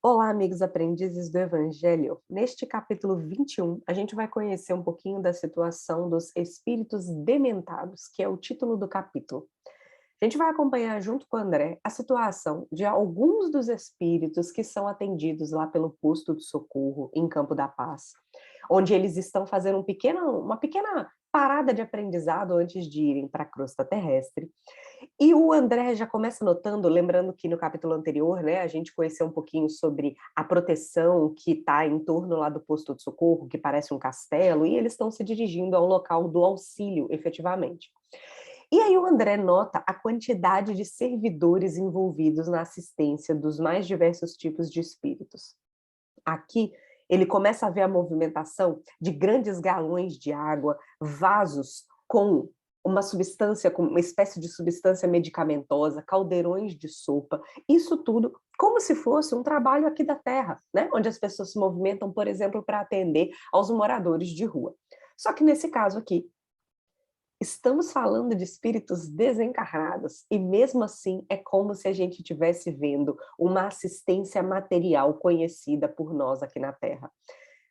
Olá, amigos aprendizes do Evangelho. Neste capítulo 21, a gente vai conhecer um pouquinho da situação dos espíritos dementados, que é o título do capítulo. A gente vai acompanhar junto com o André a situação de alguns dos espíritos que são atendidos lá pelo posto de socorro em Campo da Paz, onde eles estão fazendo uma pequena parada de aprendizado antes de irem para a crosta terrestre. E o André já começa notando, lembrando que no capítulo anterior, né, a gente conheceu um pouquinho sobre a proteção que está em torno lá do posto de socorro, que parece um castelo, e eles estão se dirigindo ao local do auxílio, efetivamente. E aí o André nota a quantidade de servidores envolvidos na assistência dos mais diversos tipos de espíritos. Aqui ele começa a ver a movimentação de grandes galões de água, vasos com uma substância, com uma espécie de substância medicamentosa, caldeirões de sopa, isso tudo como se fosse um trabalho aqui da Terra, né? Onde as pessoas se movimentam, por exemplo, para atender aos moradores de rua. Só que nesse caso aqui, estamos falando de espíritos desencarnados e mesmo assim é como se a gente estivesse vendo uma assistência material conhecida por nós aqui na Terra.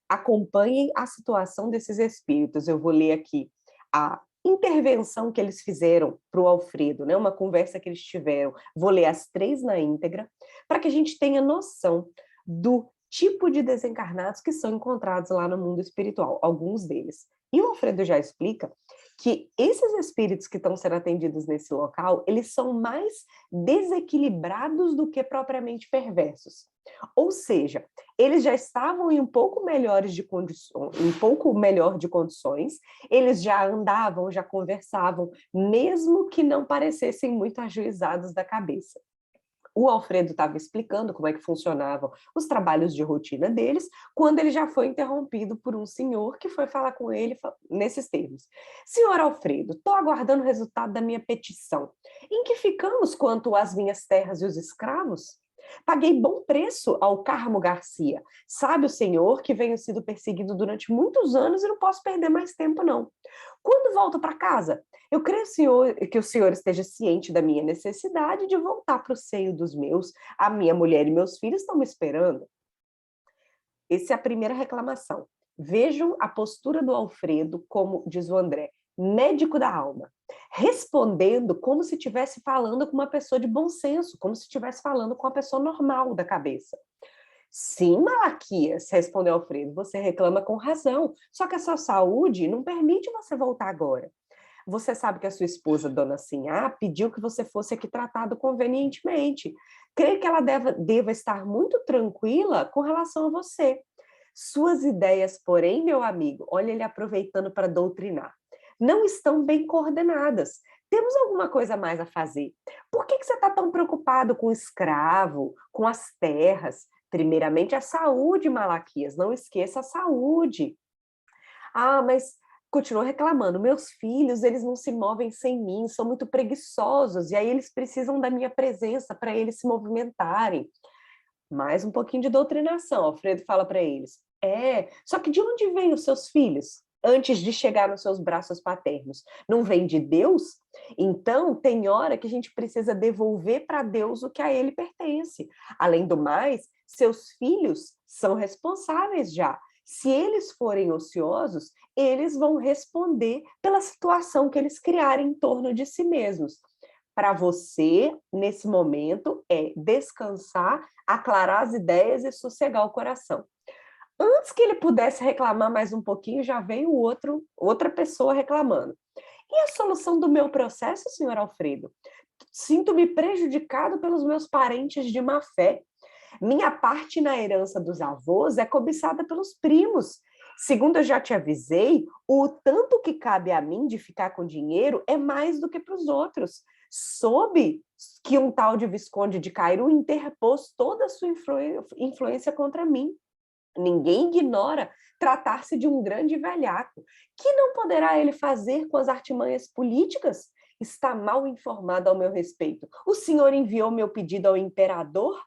Acompanhem a situação desses espíritos. Eu vou ler aqui a intervenção que eles fizeram para o Alfredo, né? Uma conversa que eles tiveram. Vou ler as três na íntegra, para que a gente tenha noção do tipo de desencarnados que são encontrados lá no mundo espiritual, alguns deles. E o Alfredo já explica que esses espíritos que estão sendo atendidos nesse local, eles são mais desequilibrados do que propriamente perversos. Ou seja, eles já estavam em um pouco melhor de condições, eles já andavam, já conversavam, mesmo que não parecessem muito ajuizados da cabeça. O Alfredo estava explicando como é que funcionavam os trabalhos de rotina deles, quando ele já foi interrompido por um senhor que foi falar com ele nesses termos. Senhor Alfredo, estou aguardando o resultado da minha petição. Em que ficamos quanto às minhas terras e os escravos? Paguei bom preço ao Carmo Garcia. Sabe o senhor que venho sido perseguido durante muitos anos e não posso perder mais tempo, não. Quando volto para casa? Eu creio, senhor, que o senhor esteja ciente da minha necessidade de voltar para o seio dos meus. A minha mulher e meus filhos estão me esperando. Essa é a primeira reclamação. Vejam a postura do Alfredo, como diz o André, médico da alma, respondendo como se estivesse falando com uma pessoa de bom senso, como se estivesse falando com uma pessoa normal da cabeça. Sim, Malaquias, respondeu Alfredo, você reclama com razão, só que a sua saúde não permite você voltar agora. Você sabe que a sua esposa, Dona Sinhá, pediu que você fosse aqui tratado convenientemente. Creio que ela deva estar muito tranquila com relação a você. Suas ideias, porém, meu amigo, olha ele aproveitando para doutrinar, não estão bem coordenadas. Temos alguma coisa mais a fazer. Por que você está tão preocupado com o escravo, com as terras? Primeiramente, a saúde, Malaquias. Não esqueça a saúde. Ah, mas continuou reclamando. Meus filhos, eles não se movem sem mim, são muito preguiçosos, e aí eles precisam da minha presença para eles se movimentarem. Mais um pouquinho de doutrinação, Alfredo fala para eles. Só que de onde vêm os seus filhos? Antes de chegar nos seus braços paternos. Não vem de Deus? Então, tem hora que a gente precisa devolver para Deus o que a ele pertence. Além do mais, seus filhos são responsáveis já. Se eles forem ociosos, eles vão responder pela situação que eles criarem em torno de si mesmos. Para você, nesse momento, é descansar, aclarar as ideias e sossegar o coração. Antes que ele pudesse reclamar mais um pouquinho, já veio outra pessoa reclamando. E a solução do meu processo, senhor Alfredo? Sinto-me prejudicado pelos meus parentes de má fé. Minha parte na herança dos avós é cobiçada pelos primos. Segundo eu já te avisei, o tanto que cabe a mim de ficar com dinheiro é mais do que para os outros. Soube que um tal de Visconde de Cairu interpôs toda a sua influência contra mim. Ninguém ignora tratar-se de um grande velhaco. Que não poderá ele fazer com as artimanhas políticas? Está mal informado ao meu respeito. O senhor enviou meu pedido ao imperador?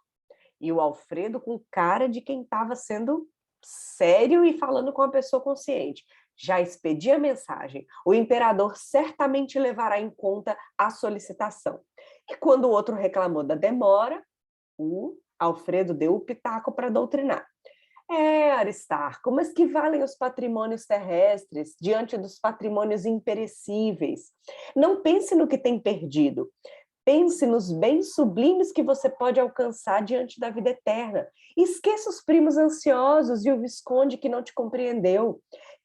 E o Alfredo com cara de quem estava sendo sério e falando com uma pessoa consciente. Já expedi a mensagem. O imperador certamente levará em conta a solicitação. E quando o outro reclamou da demora, o Alfredo deu o pitaco para doutrinar. Aristarco, mas que valem os patrimônios terrestres diante dos patrimônios imperecíveis? Não pense no que tem perdido. Pense nos bens sublimes que você pode alcançar diante da vida eterna. Esqueça os primos ansiosos e o visconde que não te compreendeu.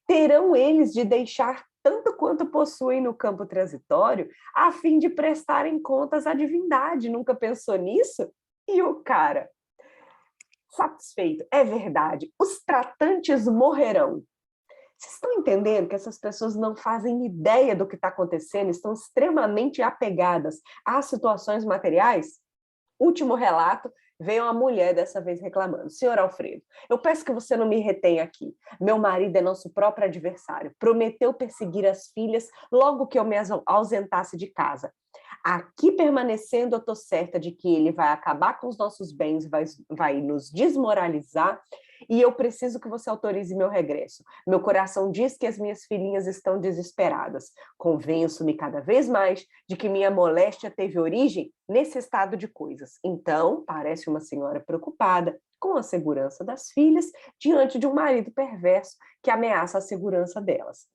Terão eles de deixar tanto quanto possuem no campo transitório, a fim de prestarem contas à divindade. Nunca pensou nisso? E o cara? Satisfeito, é verdade. Os tratantes morrerão. Vocês estão entendendo que essas pessoas não fazem ideia do que está acontecendo, estão extremamente apegadas às situações materiais? Último relato, veio uma mulher dessa vez reclamando. Senhor Alfredo, eu peço que você não me retenha aqui. Meu marido é nosso próprio adversário. Prometeu perseguir as filhas logo que eu me ausentasse de casa. Aqui permanecendo, eu estou certa de que ele vai acabar com os nossos bens, vai nos desmoralizar, e eu preciso que você autorize meu regresso. Meu coração diz que as minhas filhinhas estão desesperadas. Convenço-me cada vez mais de que minha moléstia teve origem nesse estado de coisas. Então, parece uma senhora preocupada com a segurança das filhas diante de um marido perverso que ameaça a segurança delas.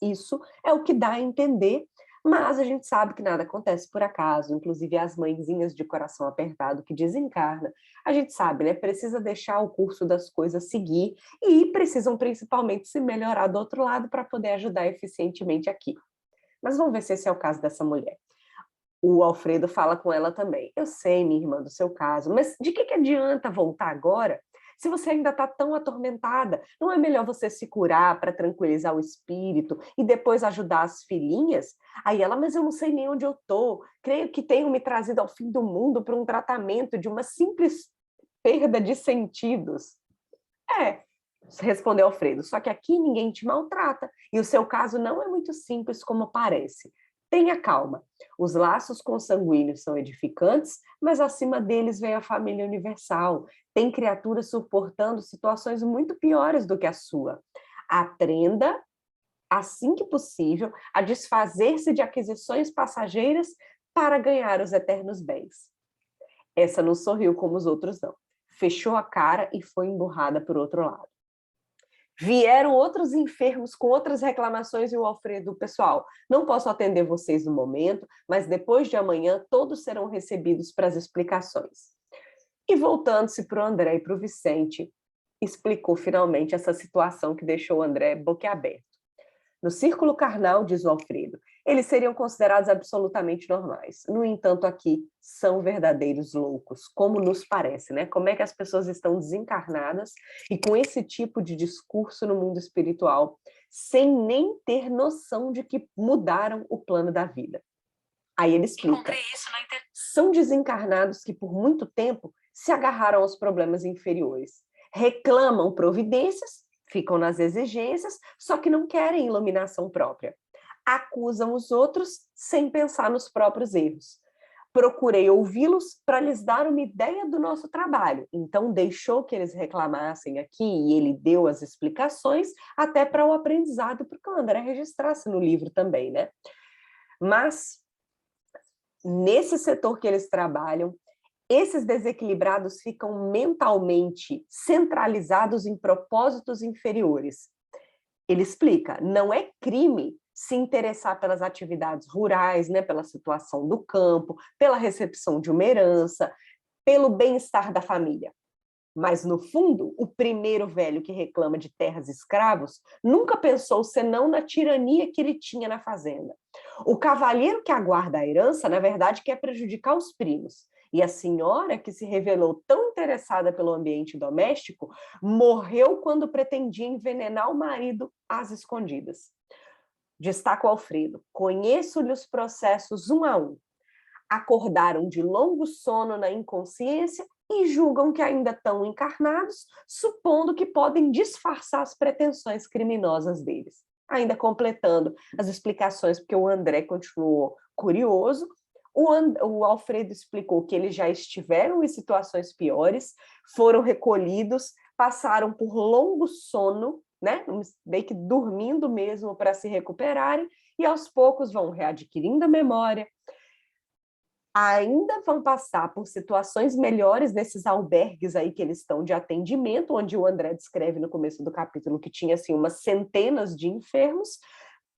Isso é o que dá a entender, mas a gente sabe que nada acontece por acaso, inclusive as mãezinhas de coração apertado que desencarna, a gente sabe, né? Precisa deixar o curso das coisas seguir e precisam principalmente se melhorar do outro lado para poder ajudar eficientemente aqui. Mas vamos ver se esse é o caso dessa mulher. O Alfredo fala com ela também. Eu sei, minha irmã, do seu caso, mas de que adianta voltar agora se você ainda está tão atormentada? Não é melhor você se curar para tranquilizar o espírito e depois ajudar as filhinhas? Aí ela, mas eu não sei nem onde eu estou. Creio que tenham me trazido ao fim do mundo para um tratamento de uma simples perda de sentidos. Respondeu Alfredo, só que aqui ninguém te maltrata e o seu caso não é muito simples como parece. Tenha calma. Os laços consanguíneos são edificantes, mas acima deles vem a família universal. Tem criaturas suportando situações muito piores do que a sua. Aprenda, assim que possível, a desfazer-se de aquisições passageiras para ganhar os eternos bens. Essa não sorriu como os outros, não. Fechou a cara e foi emburrada por outro lado. Vieram outros enfermos com outras reclamações e o Alfredo, pessoal, não posso atender vocês no momento, mas depois de amanhã todos serão recebidos para as explicações. E voltando-se para o André e para o Vicente, explicou finalmente essa situação que deixou o André boquiaberto. No círculo carnal, diz o Alfredo, eles seriam considerados absolutamente normais. No entanto, aqui são verdadeiros loucos, como nos parece, né? Como é que as pessoas estão desencarnadas e com esse tipo de discurso no mundo espiritual, sem nem ter noção de que mudaram o plano da vida. Aí ele explica. São desencarnados que por muito tempo se agarraram aos problemas inferiores, reclamam providências, ficam nas exigências, só que não querem iluminação própria. Acusam os outros sem pensar nos próprios erros. Procurei ouvi-los para lhes dar uma ideia do nosso trabalho. Então, deixou que eles reclamassem aqui e ele deu as explicações até para o aprendizado, porque o André registrasse no livro também, né? Mas, nesse setor que eles trabalham, esses desequilibrados ficam mentalmente centralizados em propósitos inferiores. Ele explica, não é crime se interessar pelas atividades rurais, né, pela situação do campo, pela recepção de uma herança, pelo bem-estar da família. Mas, no fundo, o primeiro velho que reclama de terras escravos nunca pensou senão na tirania que ele tinha na fazenda. O cavalheiro que aguarda a herança, na verdade, quer prejudicar os primos. E a senhora, que se revelou tão interessada pelo ambiente doméstico, morreu quando pretendia envenenar o marido às escondidas. Destaca o Alfredo, conheço-lhe os processos um a um. Acordaram de longo sono na inconsciência e julgam que ainda estão encarnados, supondo que podem disfarçar as pretensões criminosas deles. Ainda completando as explicações, porque o André continuou curioso, o Alfredo explicou que eles já estiveram em situações piores, foram recolhidos, passaram por longo sono, né? Meio que dormindo mesmo para se recuperarem, e aos poucos vão readquirindo a memória, ainda vão passar por situações melhores nesses albergues aí que eles estão de atendimento, onde o André descreve no começo do capítulo que tinha assim umas centenas de enfermos,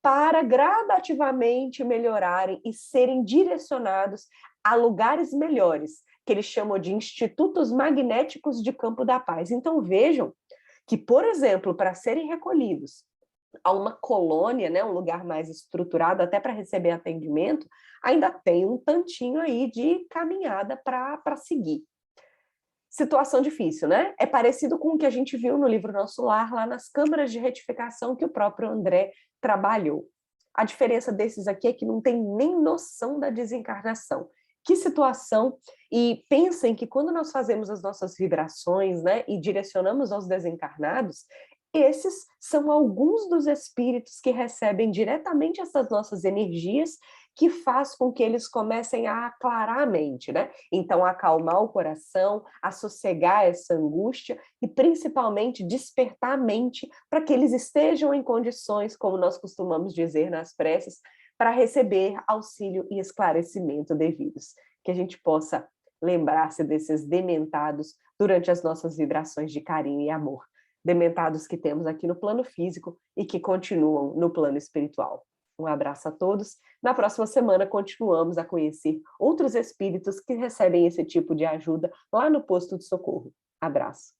para gradativamente melhorarem e serem direcionados a lugares melhores, que eles chamam de institutos magnéticos de campo da paz. Então vejam que, por exemplo, para serem recolhidos a uma colônia, né, um lugar mais estruturado até para receber atendimento, ainda tem um tantinho aí de caminhada para seguir. Situação difícil, né? É parecido com o que a gente viu no livro Nosso Lar, lá nas câmaras de retificação que o próprio André trabalhou. A diferença desses aqui é que não tem nem noção da desencarnação. Que situação! E pensem que quando nós fazemos as nossas vibrações, né, e direcionamos aos desencarnados, esses são alguns dos espíritos que recebem diretamente essas nossas energias, que faz com que eles comecem a aclarar a mente, né? Então, acalmar o coração, a sossegar essa angústia e, principalmente, despertar a mente para que eles estejam em condições, como nós costumamos dizer nas preces, para receber auxílio e esclarecimento devidos. Que a gente possa lembrar-se desses dementados durante as nossas vibrações de carinho e amor. Dementados que temos aqui no plano físico e que continuam no plano espiritual. Um abraço a todos. Na próxima semana continuamos a conhecer outros espíritos que recebem esse tipo de ajuda lá no posto de socorro. Abraço.